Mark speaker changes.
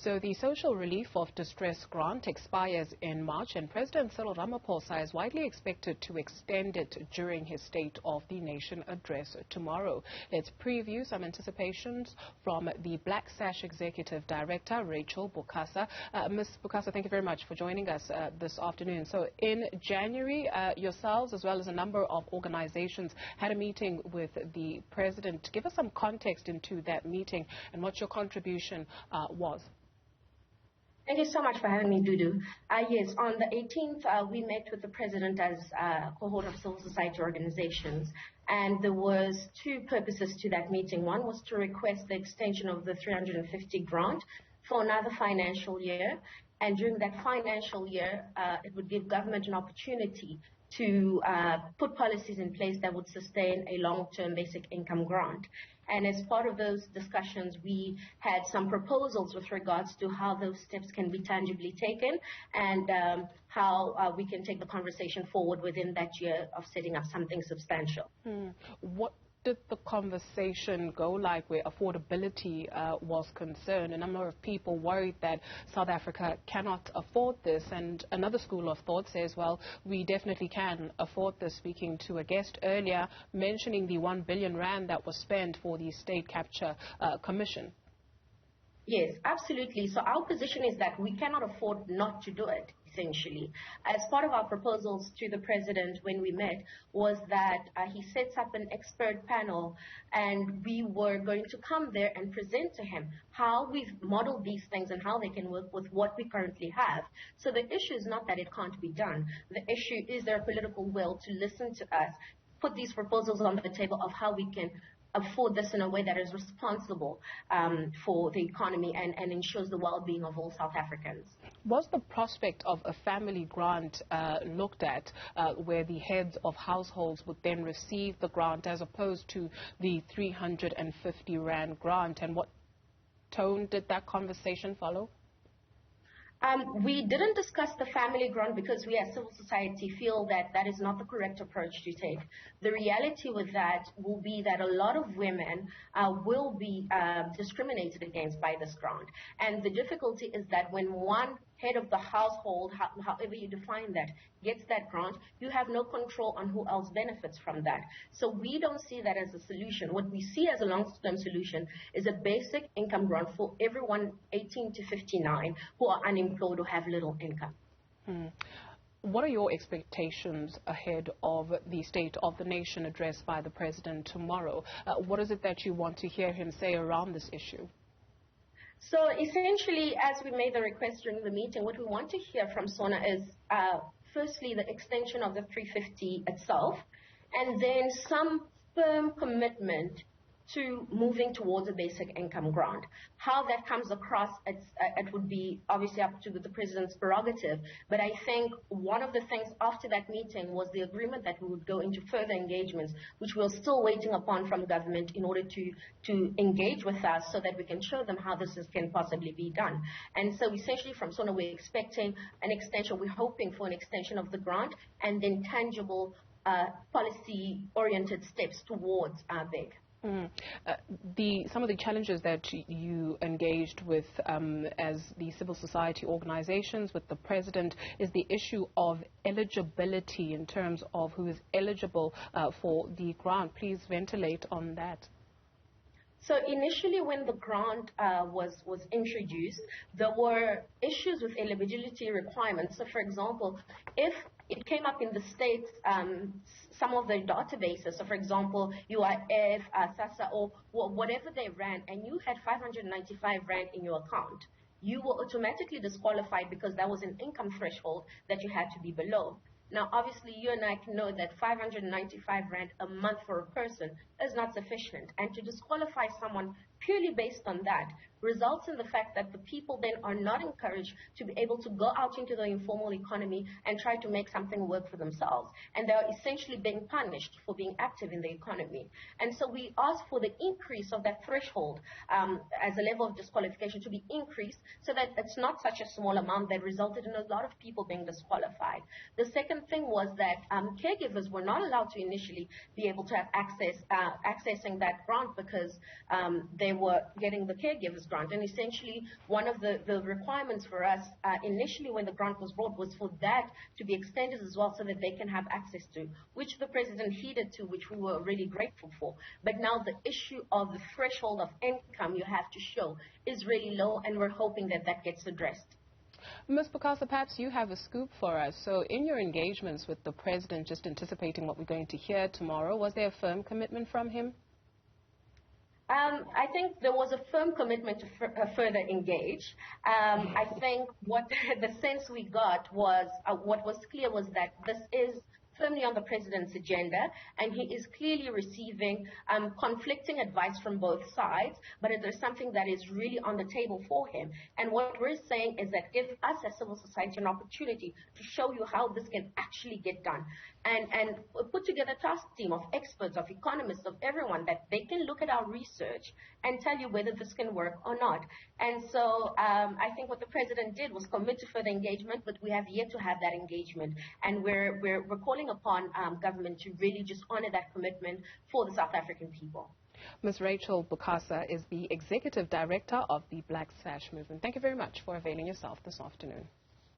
Speaker 1: So the social relief of distress grant expires in March, and President Cyril Ramaphosa is widely expected to extend it during his State of the Nation address tomorrow. Let's preview some anticipations from the Black Sash Executive Director, Rachel Bukasa. Ms. Bukasa, thank you very much for joining us this afternoon. So in January, yourselves as well as a number of organizations had a meeting with the President. Give us some context into that meeting and what your contribution was.
Speaker 2: Thank you so much for having me, Dudu. Yes, on the 18th, we met with the President as a cohort of civil society organizations, and there was two purposes to that meeting. One was to request the extension of the 350 grant for another financial year, and during that financial year, it would give government an opportunity to put policies in place that would sustain a long-term basic income grant. And as part of those discussions, we had some proposals with regards to how those steps can be tangibly taken and how we can take the conversation forward within that year of setting up something substantial.
Speaker 1: What did the conversation go like where affordability was concerned? A number of people worried that South Africa cannot afford this, and another school of thought says, well, we definitely can afford this, speaking to a guest earlier mentioning the 1 billion rand that was spent for the State Capture Commission.
Speaker 2: Yes, absolutely. So our position is that we cannot afford not to do it, essentially. As part of our proposals to the President when we met was that he sets up an expert panel, and we were going to come there and present to him how we've modeled these things and how they can work with what we currently have. So the issue is not that it can't be done. The issue is there a political will to listen to us, put these proposals on the table of how we can afford this in a way that is responsible for the economy and ensures the well-being of all South Africans.
Speaker 1: Was the prospect of a family grant looked at where the heads of households would then receive the grant as opposed to the 350 rand grant, and what tone did that conversation follow?
Speaker 2: We didn't discuss the family grant because we as civil society feel that that is not the correct approach to take. The reality with that will be that a lot of women will be discriminated against by this grant. And the difficulty is that when one head of the household, however you define that, gets that grant, you have no control on who else benefits from that. So we don't see that as a solution. What we see as a long-term solution is a basic income grant for everyone 18 to 59 who are unemployed or have little income.
Speaker 1: What are your expectations ahead of the State of the Nation address by the President tomorrow? What is it that you want to hear him say around this issue?
Speaker 2: So essentially, as we made the request during the meeting, what we want to hear from SONA is firstly the extension of the 350 itself, and then some firm commitment to moving towards a basic income grant. How that comes across, it would be obviously up to the President's prerogative, but I think one of the things after that meeting was the agreement that we would go into further engagements, which we're still waiting upon from government in order to engage with us so that we can show them how this can possibly be done. And so essentially from SONA, we're expecting an extension, we're hoping for an extension of the grant and then tangible policy-oriented steps towards BIG.
Speaker 1: Some of the challenges that you engaged with as the civil society organizations with the President is the issue of eligibility in terms of who is eligible for the grant. Please ventilate on that.
Speaker 2: So initially when the grant was introduced, there were issues with eligibility requirements. So for example, if it came up in the states, some of the databases, so for example, UIF, SASA, or whatever they ran, and you had 595 rand in your account, you were automatically disqualified because that was an income threshold that you had to be below. Now, obviously, you and I know that 595 rand a month for a person is not sufficient. And to disqualify someone purely based on that results in the fact that the people then are not encouraged to be able to go out into the informal economy and try to make something work for themselves. And they are essentially being punished for being active in the economy. And so we asked for the increase of that threshold as a level of disqualification to be increased so that it's not such a small amount that resulted in a lot of people being disqualified. The second thing was that caregivers were not allowed to initially be able to have accessing that grant because they they were getting the caregivers grant. And essentially, one of the requirements for us initially when the grant was brought was for that to be extended as well so that they can have access to, which the president heeded to, which we were really grateful for. But now the issue of the threshold of income you have to show is really low, and we're hoping that that gets addressed.
Speaker 1: Ms. Bukasa, perhaps you have a scoop for us. So in your engagements with the president, just anticipating what we're going to hear tomorrow, was there a firm commitment from him?
Speaker 2: I think there was a firm commitment to further engage. I think what the sense we got was, what was clear was that this is firmly on the president's agenda, and he is clearly receiving conflicting advice from both sides, but there's something that is really on the table for him. And what we're saying is that give us as civil society an opportunity to show you how this can actually get done, and put together a task team of experts, of economists, of everyone, that they can look at our research and tell you whether this can work or not. And so I think what the president did was commit to further engagement, but we have yet to have that engagement, and we're calling upon government to really just honor that commitment for the South African people.
Speaker 1: Ms. Rachel Bukasa is the Executive Director of the Black Sash Movement. Thank you very much for availing yourself this afternoon.